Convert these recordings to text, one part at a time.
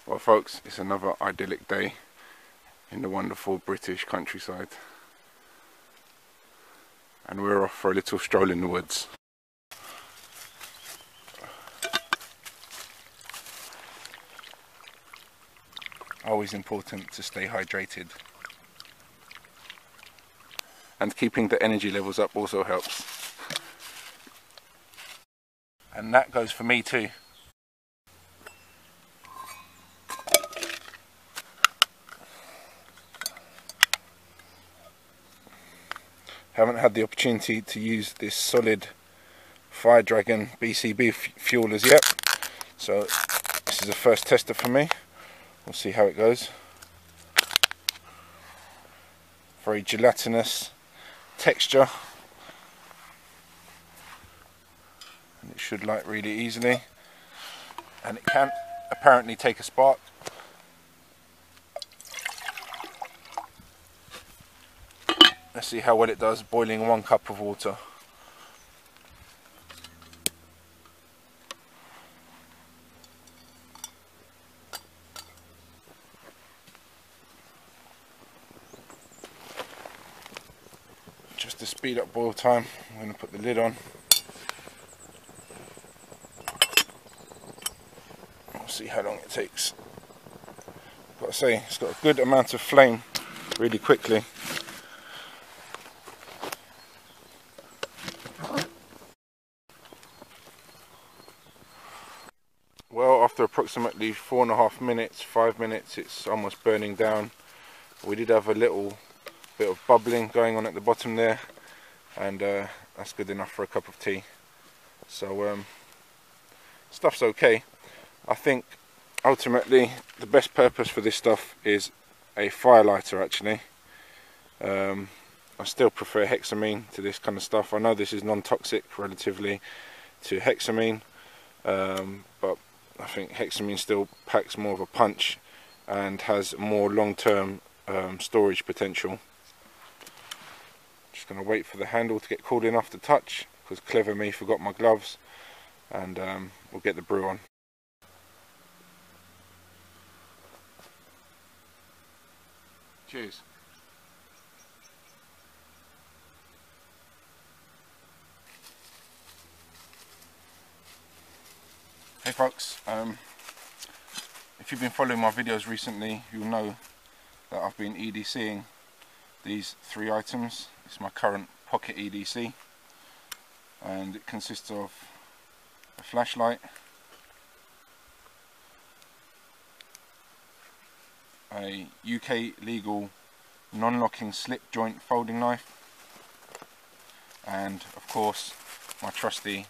Well folks, it's another idyllic day in the wonderful British countryside, and we're off for a little stroll in the woods. Always important to stay hydrated, and keeping the energy levels up also helps, and that goes for me too. Haven't had the opportunity to use this solid Fire Dragon VCB fuel as yet, so this is a first tester for me. We'll see how it goes. Very gelatinous texture, and it should light really easily, and it can apparently take a spark. Let's see how well it does boiling 1 cup of water. Just to speed up boil time, I'm going to put the lid on. We'll see how long it takes. I've got to say, it's got a good amount of flame really quickly. Well, after approximately 4.5 minutes, 5 minutes, it's almost burning down. We did have a little bit of bubbling going on at the bottom there, and that's good enough for a cup of tea. So stuff's okay. I think ultimately the best purpose for this stuff is a fire lighter actually. I still prefer hexamine to this kind of stuff. I know this is non-toxic relatively to hexamine, but I think hexamine still packs more of a punch and has more long-term storage potential. Just going to wait for the handle to get cool enough to touch, because clever me forgot my gloves, and we'll get the brew on. Cheers. Hey folks, if you've been following my videos recently, you'll know that I've been EDCing these 3 items. It's my current pocket EDC, and it consists of a flashlight, a UK legal non-locking slip joint folding knife, and of course my trusty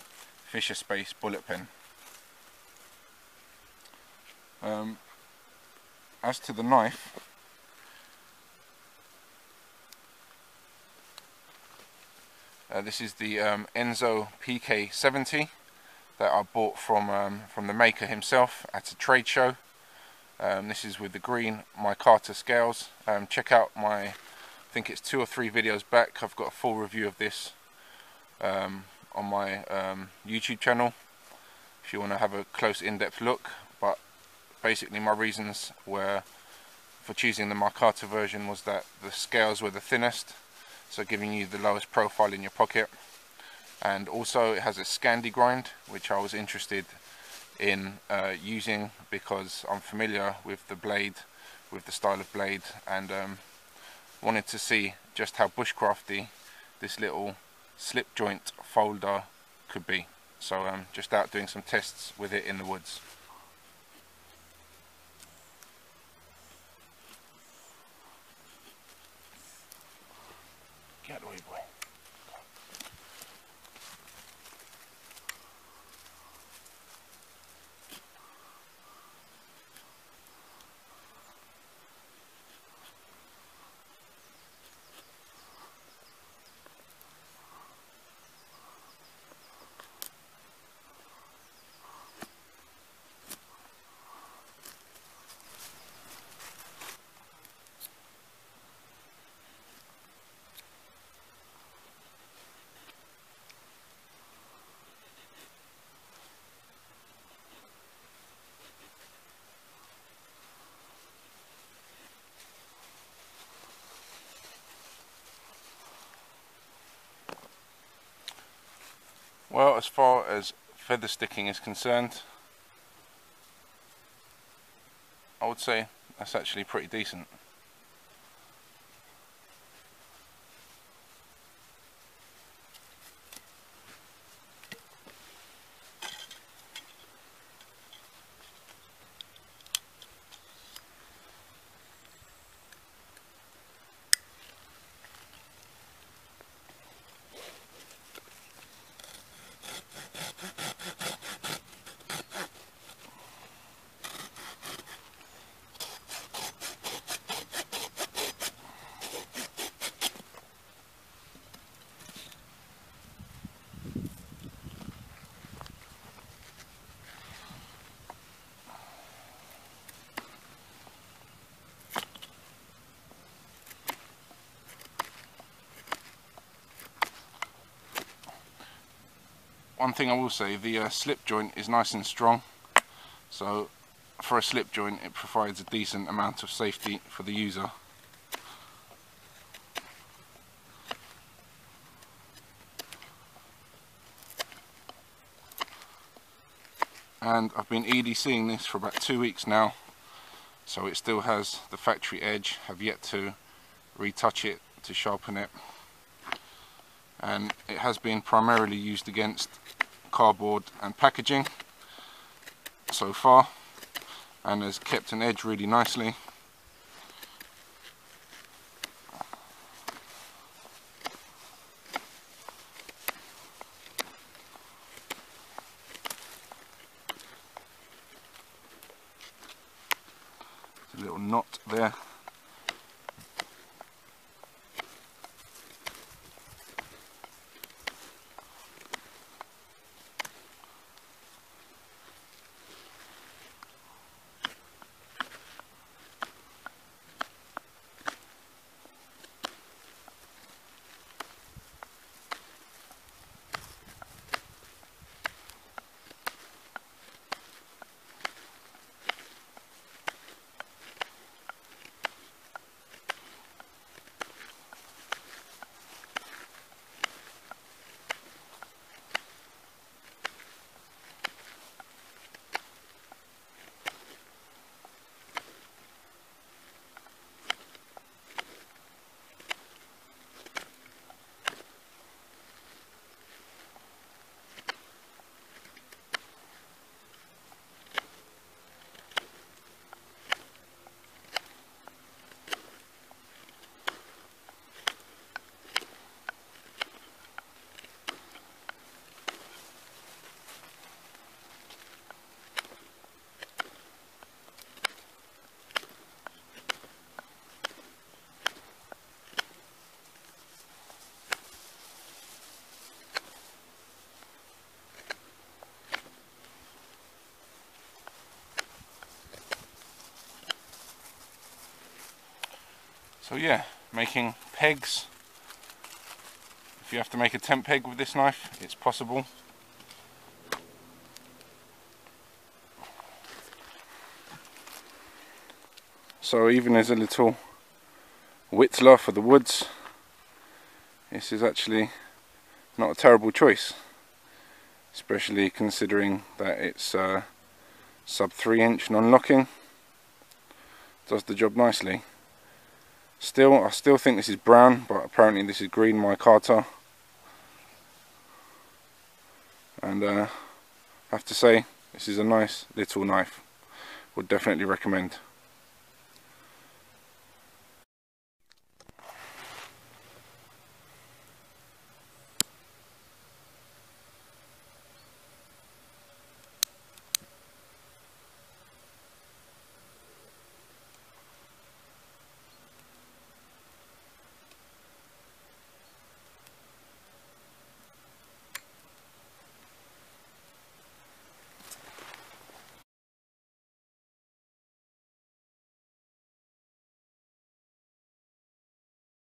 Fisher Space bullet pen. As to the knife, this is the Enzo Pk70 that I bought from the maker himself at a trade show. This is with the green micarta scales. Check out my, I think it's 2 or 3 videos back. I've got a full review of this on my YouTube channel if you want to have a close in-depth look. But basically my reasons were for choosing the micarta version was that the scales were the thinnest, so giving you the lowest profile in your pocket, and also it has a Scandi grind, which I was interested in using because I'm familiar with the blade, with the style of blade, and wanted to see just how bushcrafty this little slip joint folder could be. So just out doing some tests with it in the woods. Get away, boy. Well, as far as feather sticking is concerned, I would say that's actually pretty decent. One thing I will say, the slip joint is nice and strong, so for a slip joint it provides a decent amount of safety for the user. And I've been EDCing this for about 2 weeks now, so it still has the factory edge. Have yet to retouch it to sharpen it, and it has been primarily used against cardboard and packaging so far, and has kept an edge really nicely. There's a little knot there. So yeah, making pegs. If you have to make a tent peg with this knife, it's possible. So even as a little whittler for the woods, this is actually not a terrible choice, especially considering that it's sub 3" non-locking. Does the job nicely. I still think this is brown, but apparently this is green micarta, and I have to say this is a nice little knife. Would definitely recommend.